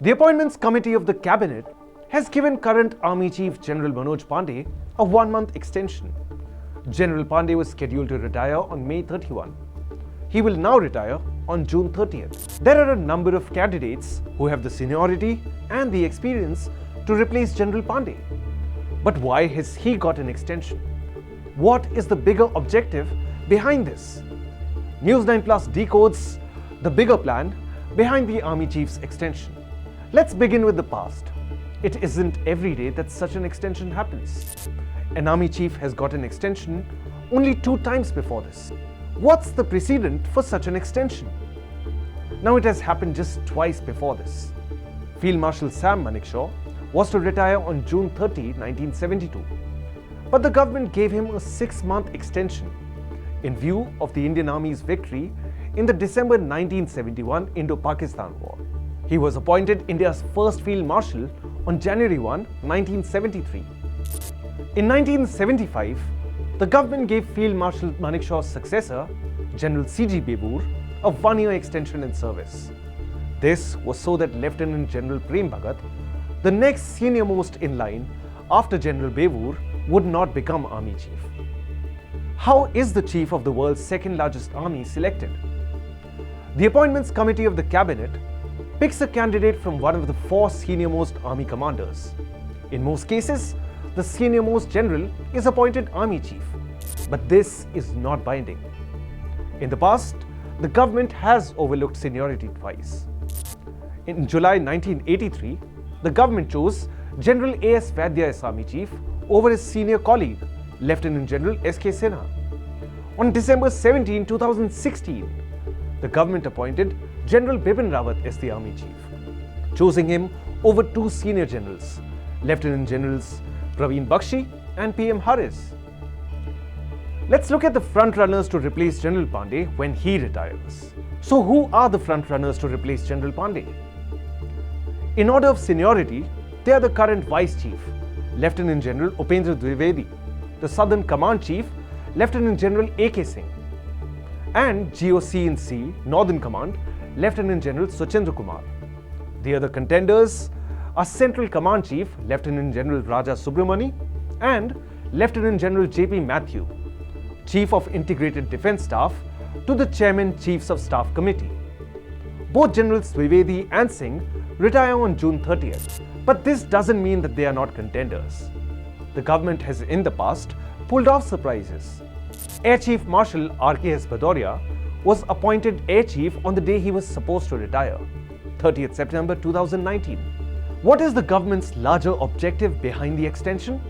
The Appointments Committee of the Cabinet has given current Army Chief General Manoj Pande a 1-month extension. General Pande was scheduled to retire on May 31. He will now retire on June 30th. There are a number of candidates who have the seniority and the experience to replace General Pande. But why has he got an extension? What is the bigger objective behind this? News9 Plus decodes the bigger plan behind the Army Chief's extension. Let's begin with the past. It isn't every day that such an extension happens. An Army Chief has got an extension only 2 times before this. What's the precedent for such an extension? Now it has happened just twice before this. Field Marshal Sam Manekshaw was to retire on June 30, 1972. But the government gave him a 6-month extension in view of the Indian Army's victory in the December 1971 Indo-Pakistan War. He was appointed India's first Field Marshal on January 1, 1973. In 1975, the government gave Field Marshal Manekshaw's successor, General C.G. Bevur, a 1-year extension in service. This was so that Lieutenant General Prem Bhagat, the next senior-most in line after General Bevur, would not become Army Chief. How is the Chief of the world's second-largest army selected? The Appointments Committee of the Cabinet picks a candidate from one of the 4 senior-most army commanders. In most cases, the senior-most general is appointed Army Chief. But this is not binding. In the past, the government has overlooked seniority twice. In July 1983, the government chose General A.S. Vaidya as Army Chief over his senior colleague, Lieutenant General S.K. Sinha. On December 17, 2016, the government appointed General Bipin Rawat as the Army Chief, choosing him over 2 senior generals, Lieutenant Generals Praveen Bakshi and P.M. Harris. Let's look at the front-runners to replace General Pande when he retires. So who are the front-runners to replace General Pande? In order of seniority, they are the current Vice Chief, Lieutenant General Upendra Dwivedi, the Southern Command Chief, Lieutenant General A.K. Singh, and GOC&C, Northern Command, Lieutenant General Suchendra Kumar. The other contenders are Central Command Chief, Lieutenant General Raja Subramani, and Lieutenant General J.P. Mathew, Chief of Integrated Defence Staff, to the Chairman Chiefs of Staff Committee. Both Generals Dwivedi and Singh retire on June 30th, but this doesn't mean that they are not contenders. The government has in the past pulled off surprises. Air Chief Marshal R.K.S. Bhadoria was appointed Air Chief on the day he was supposed to retire, 30th September 2019. What is the government's larger objective behind the extension?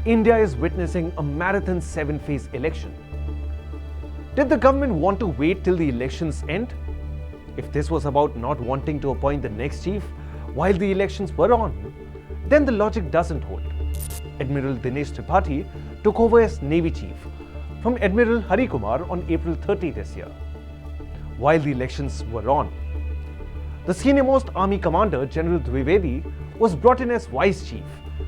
India is witnessing a marathon 7-phase election. Did the government want to wait till the elections end? If this was about not wanting to appoint the next chief while the elections were on, then the logic doesn't hold. Admiral Dinesh Tripathi took over as Navy Chief from Admiral Hari Kumar on April 30 this year, while the elections were on. The senior-most army commander, General Dwivedi, was brought in as Vice Chief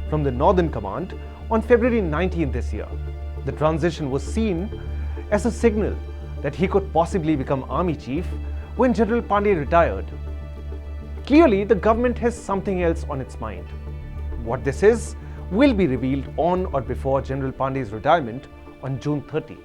from the Northern Command on February 19 this year. The transition was seen as a signal that he could possibly become Army Chief when General Pande retired. Clearly, the government has something else on its mind. What this is will be revealed on or before General Pande's retirement on June 30.